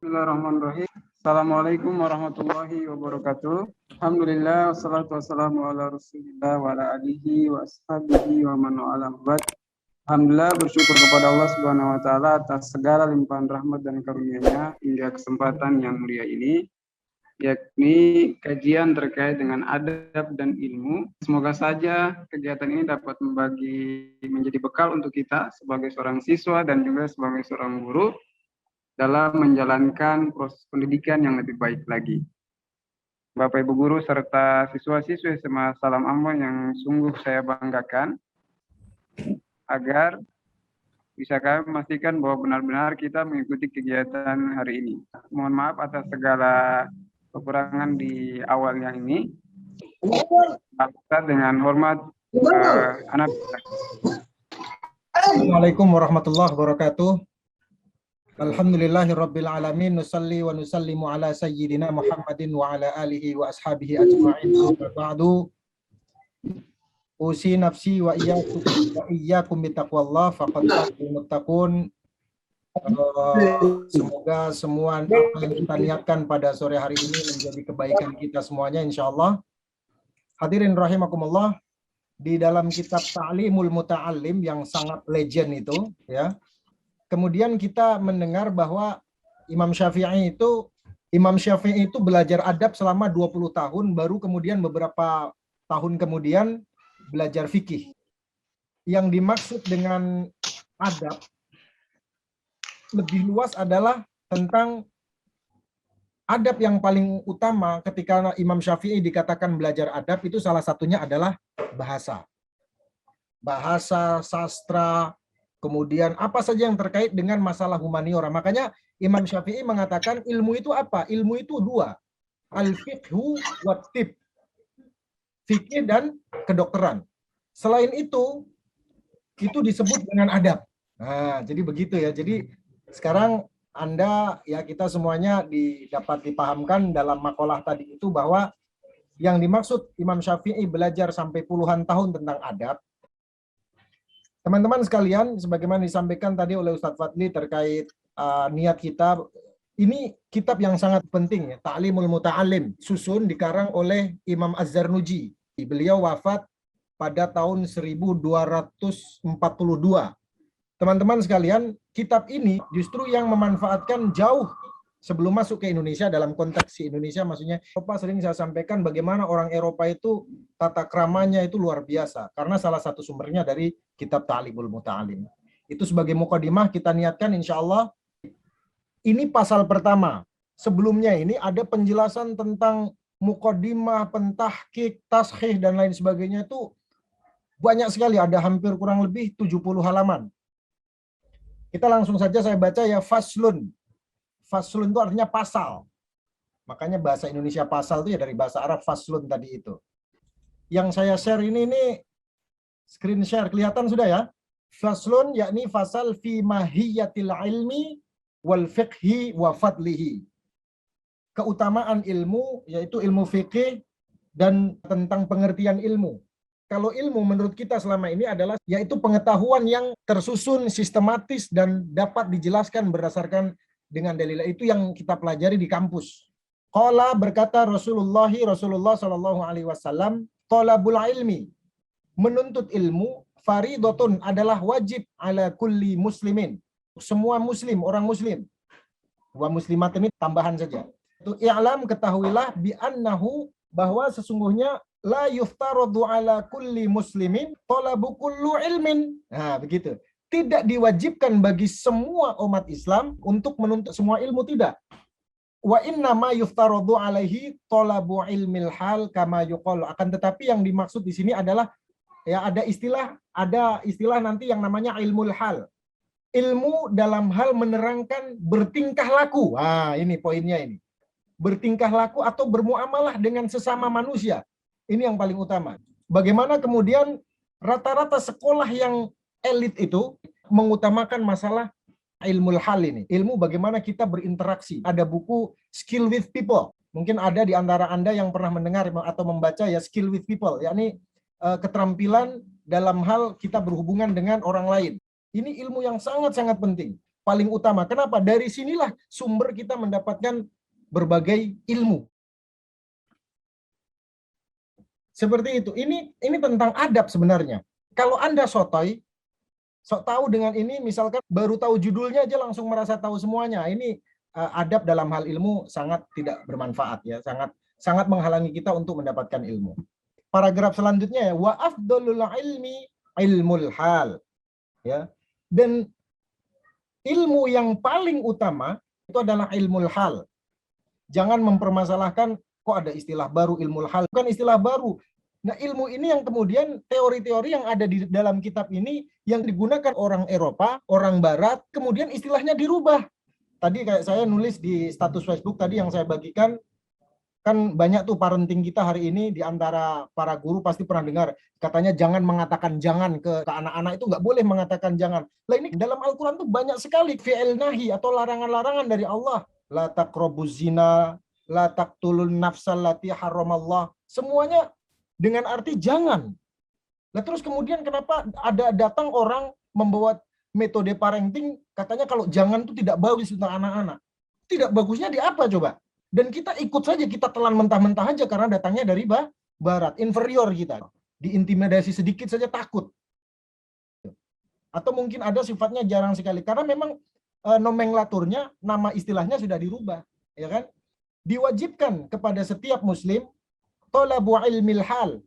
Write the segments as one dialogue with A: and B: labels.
A: Bismillahirrahmanirrahim. Assalamualaikum warahmatullahi wabarakatuh. Alhamdulillah, wassalatu wassalamu ala rasulillah wa ala alihi wa ashabihi wa man wala ba'd. Alhamdulillah, bersyukur kepada Allah Subhanahu wa taala atas segala limpahan rahmat dan karunia-Nya hingga kesempatan yang mulia ini, yakni kajian terkait dengan adab dan ilmu. Semoga saja kegiatan ini dapat menjadi bekal untuk kita sebagai seorang siswa dan juga sebagai seorang guru dalam menjalankan proses pendidikan yang lebih baik lagi. Bapak Ibu guru serta siswa-siswi SMA Salam Ambon yang sungguh saya banggakan, agar bisa kami memastikan bahwa benar-benar kita mengikuti kegiatan hari ini. Mohon maaf atas segala kekurangan di awal yang ini. Dengan hormat, anak.
B: Assalamualaikum warahmatullahi wabarakatuh. Alhamdulillahirabbil alamin, nusalli wa nusallimu ala sayyidina Muhammadin wa ala alihi wa ashabihi ajma'in. Ba'du. Usi nafsi wa iyyakum bitaqwallah faqad fazal muttaqun. Semoga semua apa yang kita niatkan pada sore hari ini menjadi kebaikan kita semuanya insyaallah. Hadirin rahimakumullah, di dalam kitab Ta'limul Muta'allim yang sangat legend itu ya. Kemudian kita mendengar bahwa Imam Syafi'i itu belajar adab selama 20 tahun, baru kemudian beberapa tahun kemudian belajar fikih. Yang dimaksud dengan adab lebih luas adalah tentang adab yang paling utama ketika Imam Syafi'i dikatakan belajar adab itu salah satunya adalah bahasa. Bahasa, sastra, kemudian apa saja yang terkait dengan masalah humaniora. Makanya Imam Syafi'i mengatakan ilmu itu apa? Ilmu itu dua. Al-fiqhu wa tib. Fikih dan kedokteran. Selain itu disebut dengan adab. Nah, jadi begitu ya. Jadi sekarang Anda, ya kita semuanya dapat dipahamkan dalam makalah tadi itu bahwa yang dimaksud Imam Syafi'i belajar sampai puluhan tahun tentang adab. Teman-teman sekalian, sebagaimana disampaikan tadi oleh Ustadz Fadli terkait niat kita, ini kitab yang sangat penting ya, Ta'limul Muta'allim, susun dikarang oleh Imam Az-Zarnuji. Beliau wafat pada tahun 1242. Teman-teman sekalian, kitab ini justru yang memanfaatkan jauh sebelum masuk ke Indonesia, dalam konteks Indonesia maksudnya. Eropa sering saya sampaikan bagaimana orang Eropa itu tata kramanya itu luar biasa, karena salah satu sumbernya dari kitab Ta'limul Muta'allim. Itu sebagai mukadimah kita niatkan insya Allah. Ini pasal pertama. Sebelumnya ini ada penjelasan tentang mukadimah, pentahqiq, tashih dan lain sebagainya, itu banyak sekali, ada hampir kurang lebih 70 halaman. Kita langsung saja saya baca ya, faslun. Faslun itu artinya pasal. Makanya bahasa Indonesia pasal itu ya dari bahasa Arab faslun tadi itu. Yang saya share ini screen share, kelihatan sudah ya? Faslun yakni fasal fi mahiyatil ilmi wal fiqhi wa fadlihi. Keutamaan ilmu, yaitu ilmu fikih dan tentang pengertian ilmu. Kalau ilmu menurut kita selama ini adalah yaitu pengetahuan yang tersusun, sistematis dan dapat dijelaskan berdasarkan dengan dalil. Itu yang kita pelajari di kampus. Qala, berkata Rasulullah Shallallahu alaihi wasallam, talabul ilmi, menuntut ilmu, faridatun, adalah wajib ala kulli muslimin, semua muslim, orang muslim. Wa muslimat ini tambahan saja. Itu i'lam, ketahuilah, bi annahu, bahwa sesungguhnya la yuftaradu ala kulli muslimin talabu kullu ilmin. Nah, begitu. Tidak diwajibkan bagi semua umat Islam untuk menuntut semua ilmu, tidak. Wa inna ma yuftaradu alaihi talabu ilmil hal kama yuqal. Akan tetapi yang dimaksud di sini adalah ya ada istilah nanti yang namanya ilmul hal. Ilmu dalam hal menerangkan bertingkah laku. Nah, ini poinnya ini. Bertingkah laku atau bermuamalah dengan sesama manusia. Ini yang paling utama. Bagaimana kemudian rata-rata sekolah yang elit itu mengutamakan masalah ilmul hal ini. Ilmu bagaimana kita berinteraksi. Ada buku Skill with People. Mungkin ada di antara Anda yang pernah mendengar atau membaca ya, Skill with People. Yakni keterampilan dalam hal kita berhubungan dengan orang lain. Ini ilmu yang sangat-sangat penting. paling utama. Kenapa? Dari sinilah sumber kita mendapatkan berbagai ilmu. Seperti itu. Ini tentang adab sebenarnya. Kalau Anda sotoy, sok tahu dengan ini, misalkan baru tahu judulnya aja langsung merasa tahu semuanya. Ini adab dalam hal ilmu sangat tidak bermanfaat ya, sangat menghalangi kita untuk mendapatkan ilmu. Paragraf selanjutnya ya, wa afdalul ilmi ilmul hal. Ya. Dan ilmu yang paling utama itu adalah ilmul hal. Jangan mempermasalahkan kok ada istilah baru ilmul hal. Bukan istilah baru. Nah, ilmu ini yang kemudian teori-teori yang ada di dalam kitab ini yang digunakan orang Eropa, orang Barat, kemudian istilahnya dirubah. Tadi kayak saya nulis di status Facebook tadi yang saya bagikan, kan banyak tuh parenting kita hari ini di antara para guru pasti pernah dengar katanya jangan mengatakan jangan ke anak-anak, itu nggak boleh mengatakan jangan. Lah ini dalam Al-Quran tuh banyak sekali fi'il nahi atau larangan-larangan dari Allah. La taqrabuz zina, la taqtulun nafsal lati haramallah. Semuanya dengan arti jangan. Nah terus kemudian kenapa ada datang orang membawa metode parenting katanya kalau jangan itu tidak bagus untuk anak-anak. Tidak bagusnya di apa coba? Dan kita ikut saja, kita telan mentah-mentah aja karena datangnya dari barat, inferior kita. Diintimidasi sedikit saja takut. Atau mungkin ada sifatnya jarang sekali karena memang nomenklaturnya, nama istilahnya sudah dirubah, ya kan? Diwajibkan kepada setiap muslim talabu ilmil hal,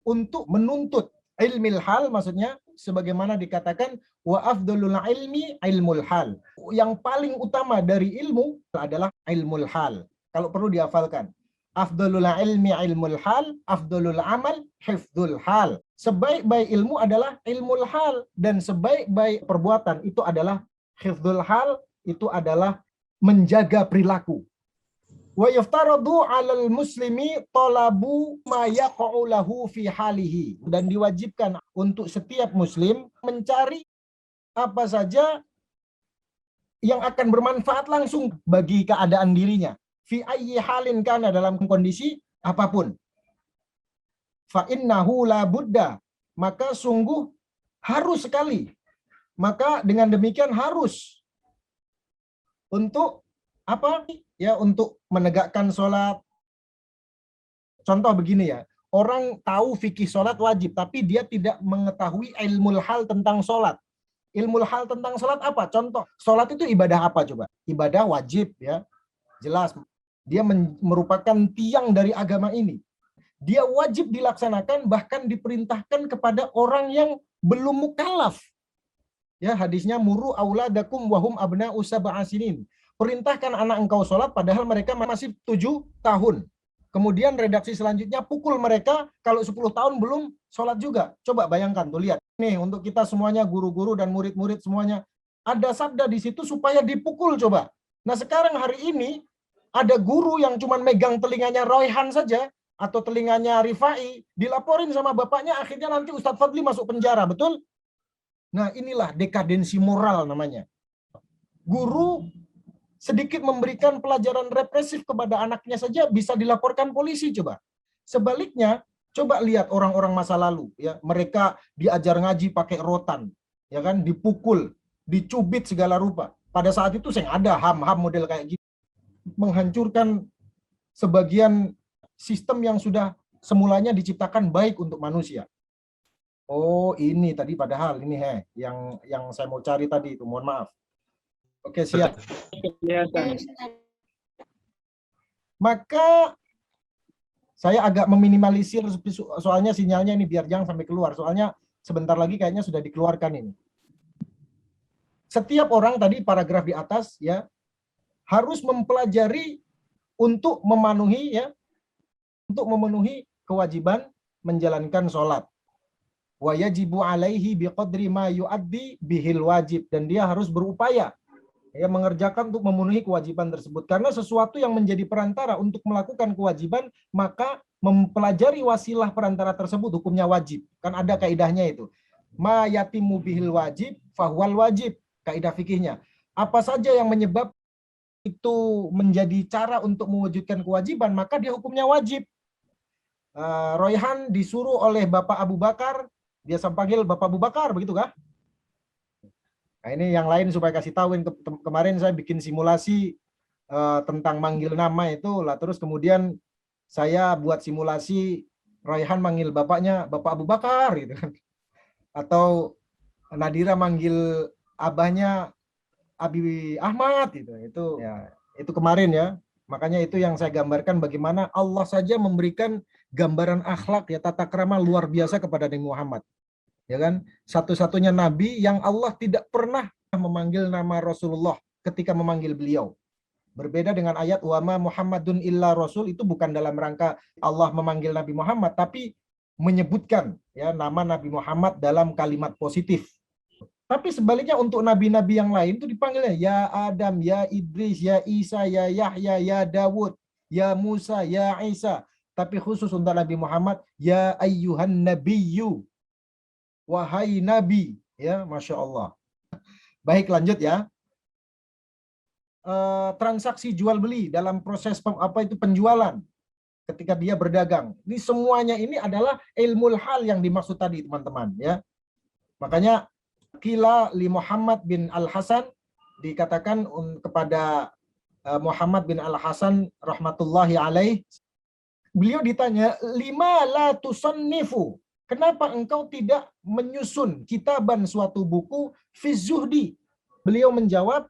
B: untuk menuntut ilmil hal, maksudnya sebagaimana dikatakan wa afdalul ilmi ilmul hal. Yang paling utama dari ilmu adalah ilmul hal. Kalau perlu dihafalkan. Afdalul ilmi ilmul hal, afdalul amal hifdzul hal. Sebaik-baik ilmu adalah ilmul hal dan sebaik-baik perbuatan itu adalah hifdzul hal, itu adalah menjaga perilaku. Wa yaftaradu 'alal muslimi talabu ma yaqa'u lahu fi halihi, dan diwajibkan untuk setiap muslim mencari apa saja yang akan bermanfaat langsung bagi keadaan dirinya. Fi ayyi halin kana, dalam kondisi apapun. Fa innahu la budda, maka sungguh harus sekali. Maka dengan demikian harus untuk apa? Ya, untuk menegakkan sholat. Contoh begini ya, orang tahu fikih sholat wajib, tapi dia tidak mengetahui ilmul hal tentang sholat. Ilmul hal tentang sholat apa? Contoh, sholat itu ibadah apa coba? Ibadah wajib ya, jelas. Dia merupakan tiang dari agama ini. Dia wajib dilaksanakan, bahkan diperintahkan kepada orang yang belum mukallaf. Ya, hadisnya muru auladakum wahum abna'u sab'a sinin. Perintahkan anak engkau sholat padahal mereka masih 7 tahun. Kemudian redaksi selanjutnya pukul mereka kalau 10 tahun belum sholat juga. Coba bayangkan tuh, lihat. Nih untuk kita semuanya, guru-guru dan murid-murid semuanya. Ada sabda di situ supaya dipukul coba. Nah sekarang hari ini ada guru yang cuma megang telinganya Royhan saja atau telinganya Rifai, dilaporin sama bapaknya, akhirnya nanti Ustadz Fadli masuk penjara, betul? Nah inilah dekadensi moral namanya. Guru sedikit memberikan pelajaran represif kepada anaknya saja bisa dilaporkan polisi coba. Sebaliknya, coba lihat orang-orang masa lalu ya, mereka diajar ngaji pakai rotan, ya kan, dipukul, dicubit segala rupa. Pada saat itu saya ada ham-ham model kayak gitu. Menghancurkan sebagian sistem yang sudah semulanya diciptakan baik untuk manusia. Oh, ini tadi padahal ini yang saya mau cari tadi itu, mohon maaf. Oke, siap. Maka saya agak meminimalisir soalnya sinyalnya ini biar jangan sampai keluar. Soalnya sebentar lagi kayaknya sudah dikeluarkan ini. Setiap orang tadi paragraf di atas ya harus mempelajari untuk memenuhi kewajiban menjalankan sholat. Wa yajibu alaihi biqadri ma yuaddi bihil wajib, dan dia harus berupaya ya mengerjakan untuk memenuhi kewajiban tersebut, karena sesuatu yang menjadi perantara untuk melakukan kewajiban maka mempelajari wasilah perantara tersebut hukumnya wajib. Kan ada kaidahnya itu, ma yatimu bihil wajib fahwal wajib, kaidah fikihnya. Apa saja yang menyebab itu menjadi cara untuk mewujudkan kewajiban maka dia hukumnya wajib. Royhan disuruh oleh Bapak Abu Bakar, dia panggil Bapak Abu Bakar, begitu kah? Nah, ini yang lain supaya kasih tahuin kemarin saya bikin simulasi tentang manggil nama itu lah, terus kemudian saya buat simulasi Raihan manggil bapaknya Bapak Abu Bakar gitu kan. Atau Nadira manggil abahnya Abi Ahmad gitu. Itu ya, itu kemarin ya. Makanya itu yang saya gambarkan bagaimana Allah saja memberikan gambaran akhlak ya, tata krama luar biasa kepada Nabi Muhammad. Ya kan? Satu-satunya nabi yang Allah tidak pernah memanggil nama Rasulullah ketika memanggil beliau. Berbeda dengan ayat wama Muhammadun illa rasul, itu bukan dalam rangka Allah memanggil Nabi Muhammad, tapi menyebutkan ya nama Nabi Muhammad dalam kalimat positif. Tapi sebaliknya untuk nabi-nabi yang lain itu dipanggilnya ya Adam, ya Idris, ya Isa, ya Yahya, ya Dawud, ya Musa, ya Isa. Tapi khusus untuk Nabi Muhammad, ya ayyuhan nabiyyu, wahai nabi. Ya, Masya Allah. Baik, lanjut ya. Transaksi jual beli dalam proses penjualan ketika dia berdagang. Ini semuanya ini adalah ilmu hal yang dimaksud tadi, teman-teman, ya. Makanya Qila li Muhammad bin Al-Hasan, dikatakan kepada Muhammad bin Al-Hasan rahmatullahi alaih, beliau ditanya, lima la tusannifu, kenapa engkau tidak menyusun kitaban suatu buku fi zuhdi? Beliau menjawab,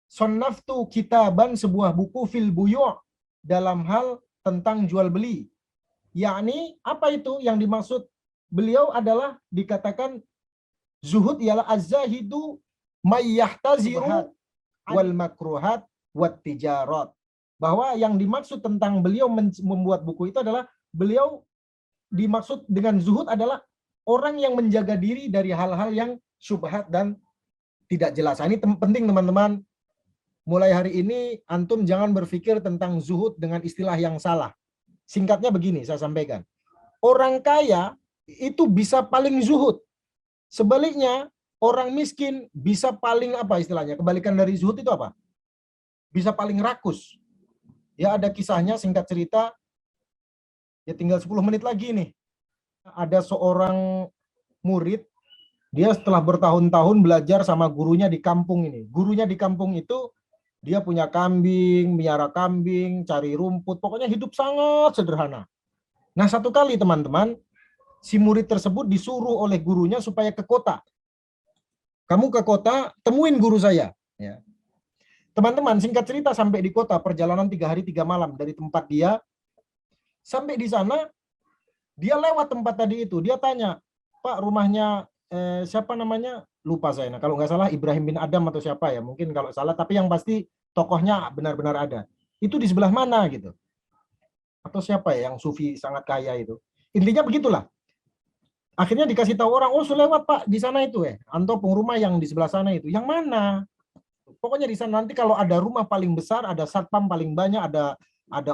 B: sonnaftu kitaban, sebuah buku fil buyu', dalam hal tentang jual beli. Yakni apa itu yang dimaksud beliau adalah dikatakan zuhud ialah az-zahidu mayyahtaziru wal makruhat wat tijarat. Bahwa yang dimaksud tentang beliau membuat buku itu adalah beliau dimaksud dengan zuhud adalah orang yang menjaga diri dari hal-hal yang syubhat dan tidak jelas. Ini penting, teman-teman. Mulai hari ini antum jangan berpikir tentang zuhud dengan istilah yang salah. Singkatnya begini saya sampaikan. Orang kaya itu bisa paling zuhud. Sebaliknya, orang miskin bisa paling apa istilahnya? Kebalikan dari zuhud itu apa? Bisa paling rakus. Ya, ada kisahnya, singkat cerita. Ya tinggal 10 menit lagi nih. Ada seorang murid, dia setelah bertahun-tahun belajar sama gurunya di kampung ini. Gurunya di kampung itu dia punya kambing, miara kambing, cari rumput, pokoknya hidup sangat sederhana. Nah, satu kali teman-teman, si murid tersebut disuruh oleh gurunya supaya ke kota. Kamu ke kota, temuin guru saya. Ya. Teman-teman, singkat cerita sampai di kota, perjalanan 3 hari 3 malam dari tempat dia. Sampai di sana, dia lewat tempat tadi itu. Dia tanya, Pak, rumahnya siapa namanya? Lupa saya. Nah, kalau nggak salah Ibrahim bin Adam atau siapa ya, mungkin kalau salah, tapi yang pasti tokohnya benar-benar ada. Itu di sebelah mana gitu? Atau siapa ya yang sufi sangat kaya itu? Intinya begitulah. Akhirnya dikasih tahu orang, oh sudah lewat Pak, di sana itu ya. Anto pengrumah yang di sebelah sana itu. Yang mana? Pokoknya di sana nanti kalau ada rumah paling besar, ada satpam paling banyak, ada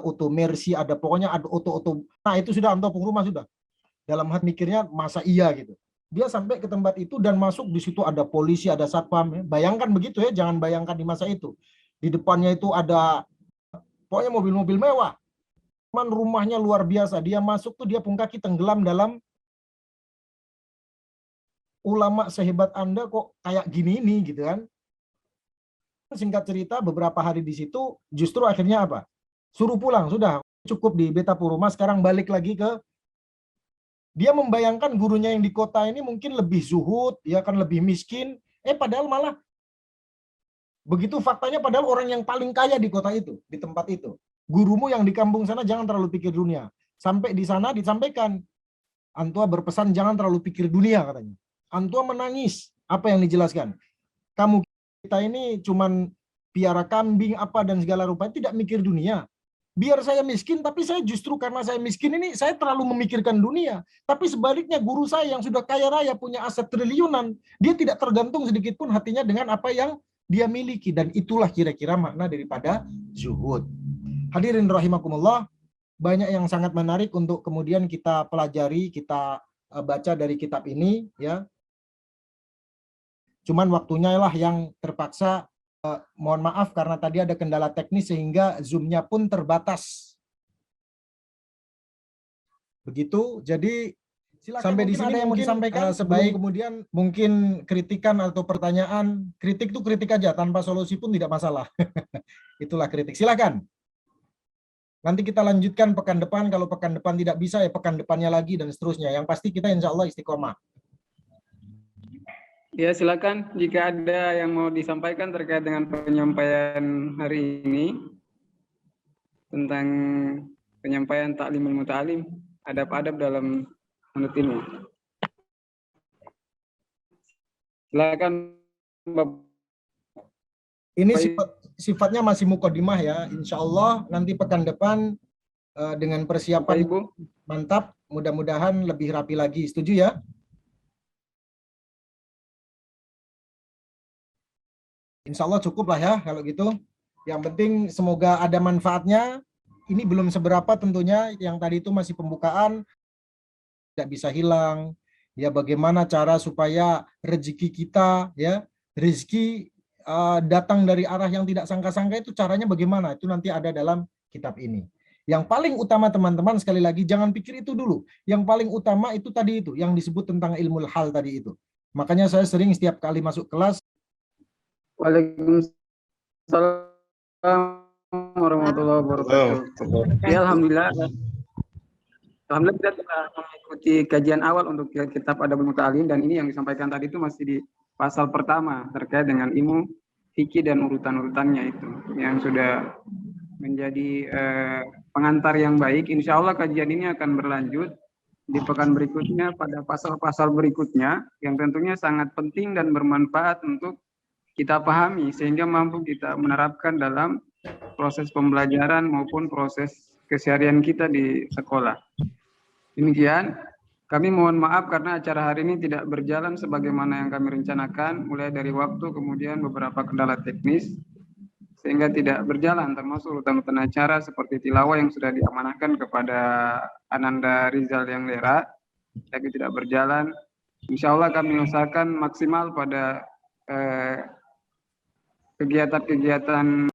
B: auto mercy, ada pokoknya ada auto. Nah, itu sudah Anto pengrumah sudah. Dalam hati mikirnya masa iya gitu. Dia sampai ke tempat itu dan masuk, di situ ada polisi, ada satpam. Bayangkan begitu ya, jangan bayangkan di masa itu. Di depannya itu ada pokoknya mobil-mobil mewah. Cuman rumahnya luar biasa. Dia masuk tuh dia pun kaki tenggelam dalam, ulama sehebat Anda kok kayak gini ini gitu kan. Singkat cerita beberapa hari di situ justru akhirnya apa? Suruh pulang, sudah cukup di Beta Puruma, sekarang balik lagi ke. Dia membayangkan gurunya yang di kota ini mungkin lebih zuhud, ya kan lebih miskin. Padahal malah begitu faktanya, padahal orang yang paling kaya di kota itu, di tempat itu. Gurumu yang di kampung sana jangan terlalu pikir dunia. Sampai di sana disampaikan, Antua berpesan jangan terlalu pikir dunia katanya. Antua menangis. Apa yang dijelaskan? Kamu kita ini cuman piara kambing apa dan segala rupa, tidak mikir dunia. Biar saya miskin, tapi saya justru karena saya miskin ini, saya terlalu memikirkan dunia. Tapi sebaliknya guru saya yang sudah kaya raya, punya aset triliunan, dia tidak tergantung sedikit pun hatinya dengan apa yang dia miliki. Dan itulah kira-kira makna daripada zuhud. Hadirin rahimakumullah, banyak yang sangat menarik untuk kemudian kita pelajari, kita baca dari kitab ini, ya. Cuman waktunya lah yang terpaksa. Mohon maaf karena tadi ada kendala teknis sehingga Zoom-nya pun terbatas. Begitu, jadi Silakan, sampai di sini ada yang mau disampaikan sebaik kemudian mungkin kritikan atau pertanyaan. Kritik itu kritik aja, tanpa solusi pun tidak masalah. Itulah kritik. Silakan. Nanti kita lanjutkan pekan depan. Kalau pekan depan tidak bisa, ya pekan depannya lagi dan seterusnya. Yang pasti kita insya Allah istiqomah.
A: Ya, silakan jika ada yang mau disampaikan terkait dengan penyampaian hari ini tentang penyampaian taklimul muta'alim, adab-adab dalam menurut ini. Silakan Bapak.
B: Ini sifatnya masih mukodimah ya. Insya Allah nanti pekan depan dengan persiapan
A: Ibu
B: mantap, mudah-mudahan lebih rapi lagi. Setuju ya? Insya Allah cukup lah ya kalau gitu. Yang penting semoga ada manfaatnya. Ini belum seberapa tentunya. Yang tadi itu masih pembukaan. Tidak bisa hilang. Ya bagaimana cara supaya rezeki kita, ya rezeki datang dari arah yang tidak sangka-sangka, itu caranya bagaimana? Itu nanti ada dalam kitab ini. Yang paling utama teman-teman, sekali lagi jangan pikir itu dulu. Yang paling utama itu tadi itu, yang disebut tentang ilmu hal tadi itu. Makanya saya sering setiap kali masuk kelas.
A: Waalaikumsalam warahmatullahi wabarakatuh. Ya, alhamdulillah. Alhamdulillah kita telah mengikuti kajian awal untuk kitab Adabul Muta'alim, dan ini yang disampaikan tadi itu masih di pasal pertama terkait dengan ilmu fikih dan urutan-urutannya itu yang sudah menjadi pengantar yang baik. Insya Allah kajian ini akan berlanjut di pekan berikutnya pada pasal-pasal berikutnya yang tentunya sangat penting dan bermanfaat untuk kita pahami sehingga mampu kita menerapkan dalam proses pembelajaran maupun proses keseharian kita di sekolah. Demikian, kami mohon maaf karena acara hari ini tidak berjalan sebagaimana yang kami rencanakan, mulai dari waktu kemudian beberapa kendala teknis sehingga tidak berjalan, termasuk urutan-urutan acara seperti tilawah yang sudah diamanahkan kepada Ananda Rizal yang Lera, tapi tidak berjalan. Insya Allah kami usahakan maksimal pada kegiatan-kegiatan